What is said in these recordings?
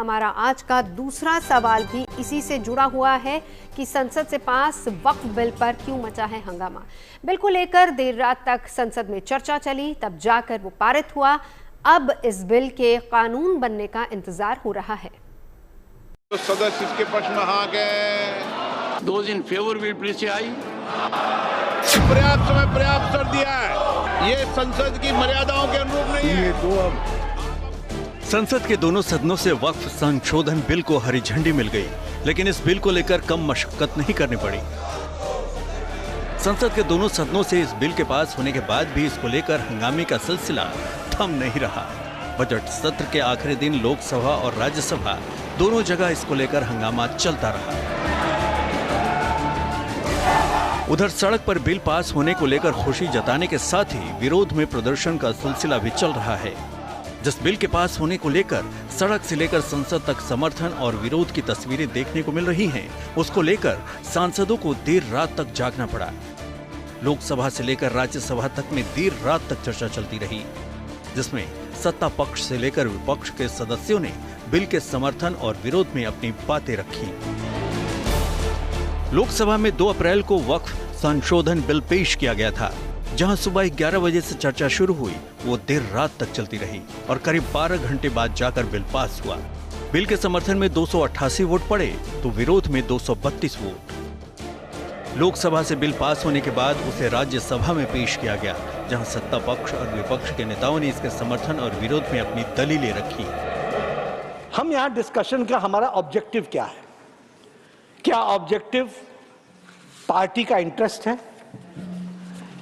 हमारा आज का दूसरा सवाल भी इसी से जुड़ा हुआ है कि संसद से पास वक्फ बिल पर क्यों मचा है हंगामा। बिल को लेकर देर रात तक संसद में चर्चा चली, तब जाकर वो पारित हुआ। अब इस बिल के कानून बनने का इंतजार हो रहा है। तो सदस्य इसके पक्ष में आ गए। Those in favor will please say aye. पर्याप्त समय पर्याप्त कर दिया है। ये संसद की मर्यादाओं के अनुरूप नहीं है। संसद के दोनों सदनों से वक्फ संशोधन बिल को हरी झंडी मिल गई, लेकिन इस बिल को लेकर कम मशक्कत नहीं करनी पड़ी। संसद के दोनों सदनों से इस बिल के पास होने के बाद भी इसको लेकर हंगामे का सिलसिला थम नहीं रहा। बजट सत्र के आखिरी दिन लोकसभा और राज्यसभा दोनों जगह इसको लेकर हंगामा चलता रहा। उधर सड़क पर बिल पास होने को लेकर खुशी जताने के साथ ही विरोध में प्रदर्शन का सिलसिला भी चल रहा है। जिस बिल के पास होने को लेकर सड़क से लेकर संसद तक समर्थन और विरोध की तस्वीरें देखने को मिल रही हैं, उसको लेकर सांसदों को देर रात तक जागना पड़ा। लोकसभा से लेकर राज्यसभा तक में देर रात तक चर्चा चलती रही, जिसमें सत्ता पक्ष से लेकर विपक्ष के सदस्यों ने बिल के समर्थन और विरोध में अपनी बातें रखी। लोकसभा में 2 अप्रैल को वक्फ संशोधन बिल पेश किया गया था, जहां सुबह 11 बजे से चर्चा शुरू हुई, वो देर रात तक चलती रही और करीब 12 घंटे बाद जाकर बिल पास हुआ। बिल के समर्थन में 288 वोट पड़े तो विरोध में 232 वोट। लोकसभा से बिल पास होने के बाद उसे राज्यसभा में पेश किया गया, जहां सत्ता पक्ष और विपक्ष के नेताओं ने इसके समर्थन और विरोध में अपनी दलीलें रखी। हम यहाँ डिस्कशन का हमारा ऑब्जेक्टिव क्या है? क्या ऑब्जेक्टिव पार्टी का इंटरेस्ट है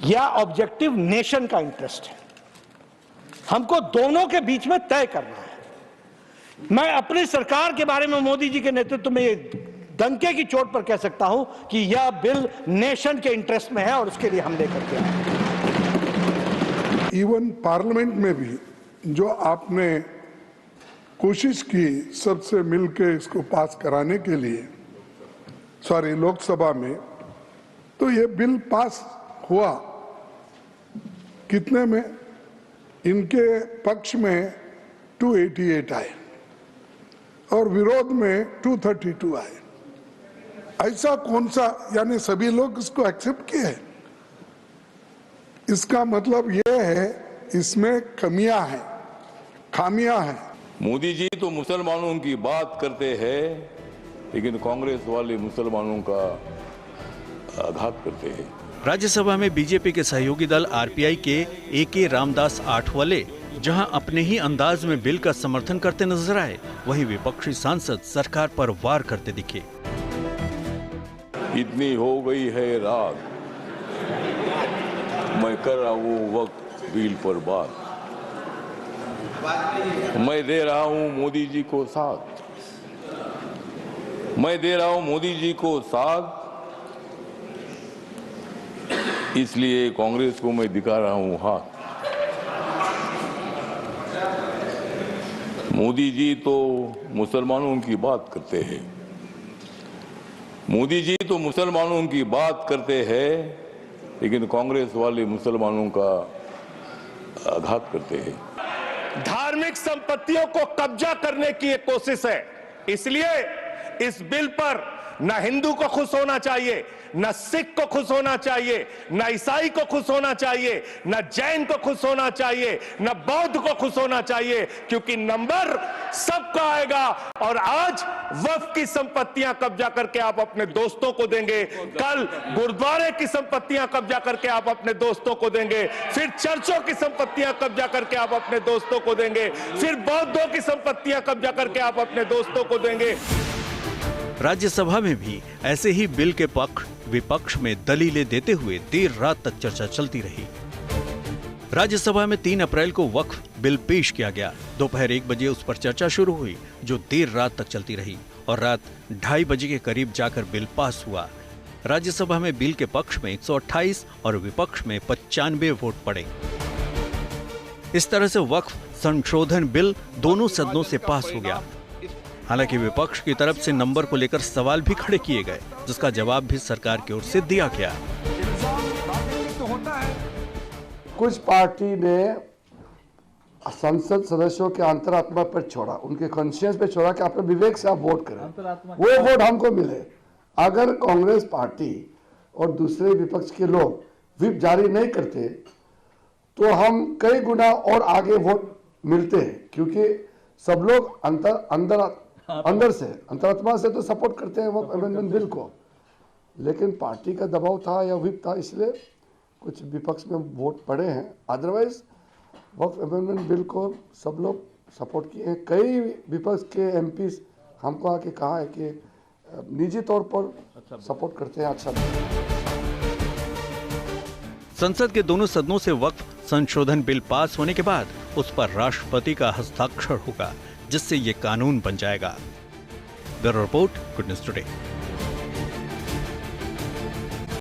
या ऑब्जेक्टिव नेशन का इंटरेस्ट है? हमको दोनों के बीच में तय करना है। मैं अपनी सरकार के बारे में मोदी जी के नेतृत्व में ये डंके की चोट पर कह सकता हूं कि यह बिल नेशन के इंटरेस्ट में है और उसके लिए हम लेकर के आए। इवन पार्लियामेंट में भी जो आपने कोशिश की सबसे मिलकर इसको पास कराने के लिए, लोकसभा में, तो ये बिल पास हुआ कितने में? इनके पक्ष में 288 आए और विरोध में 232 आए। ऐसा कौन सा, यानी सभी लोग इसको एक्सेप्ट किए? इसका मतलब ये है इसमें कमियां हैं, खामियां हैं। मोदी जी तो मुसलमानों की बात करते हैं, लेकिन कांग्रेस वाले मुसलमानों का आघात करते हैं। राज्यसभा में बीजेपी के सहयोगी दल आरपीआई के AK रामदास आठवले जहां अपने ही अंदाज में बिल का समर्थन करते नजर आए, वहीं विपक्षी सांसद सरकार पर वार करते दिखे। इतनी हो गई है रात, मैं कर रहा हूँ वक्त बिल पर बात। मैं दे रहा हूँ मोदी जी को साथ, मैं दे रहा हूँ मोदी जी को साथ, इसलिए कांग्रेस को मैं दिखा रहा हूं हाथ। मोदी जी तो मुसलमानों की बात करते हैं, मोदी जी तो मुसलमानों की बात करते हैं, लेकिन कांग्रेस वाले मुसलमानों का आघात करते हैं। धार्मिक संपत्तियों को कब्जा करने की एक कोशिश है, इसलिए इस बिल पर न हिंदू को खुश होना चाहिए, न सिख को खुश होना चाहिए, न ईसाई को खुश होना चाहिए, न जैन को खुश होना चाहिए, न बौद्ध को खुश होना चाहिए, क्योंकि नंबर सबका आएगा। और आज वक्फ की संपत्तियां कब्जा करके आप अपने दोस्तों को देंगे, कल गुरुद्वारे की संपत्तियां कब्जा करके आप अपने दोस्तों को देंगे, फिर चर्चों की संपत्तियां कब्जा करके आप अपने दोस्तों को देंगे, फिर बौद्धों की संपत्तियां कब्जा करके आप अपने दोस्तों को देंगे। राज्यसभा में भी ऐसे ही बिल के पक्ष विपक्ष में दलीलें देते हुए देर रात तक चर्चा चलती रही। राज्यसभा में 3 अप्रैल को वक्फ बिल पेश किया गया। दोपहर 1 बजे उस पर चर्चा शुरू हुई, जो देर रात तक चलती रही और रात 2:30 बजे के करीब जाकर बिल पास हुआ। राज्यसभा में बिल के पक्ष में 128 और विपक्ष में 95 वोट पड़े। इस तरह से वक्फ संशोधन बिल दोनों सदनों से पास हो गया। हालांकि विपक्ष की तरफ से नंबर को लेकर सवाल भी खड़े किए गए, जिसका जवाब भी सरकार की ओर से दिया गया। कुछ पार्टी ने संसद सदस्यों के अंतरात्मा पर छोड़ा, उनके कॉन्शियस पे छोड़ा कि अपने विवेक से आप वोट करें, वो वोट हमको मिले। अगर कांग्रेस पार्टी और दूसरे विपक्ष के लोग व्हिप जारी नहीं करते तो हम कई गुना और आगे वोट मिलते हैं, क्योंकि सब लोग अंदर से अंतरात्मा से तो सपोर्ट करते हैं वो अमेंडमेंट बिल को, लेकिन पार्टी का दबाव था या व्हिप था, इसलिए कुछ विपक्ष में वोट पड़े हैं। अदरवाइज वक्फ अमेंडमेंट बिल को सब लोग सपोर्ट किए हैं। कई विपक्ष के एमपी हमको आके कहा है कि निजी तौर पर सपोर्ट करते हैं। अच्छा, संसद के दोनों सदनों से वक्फ संशोधन बिल पास होने के बाद उस पर राष्ट्रपति का हस्ताक्षर होगा, जिससे ये कानून बन जाएगा। Bureau report, good news today.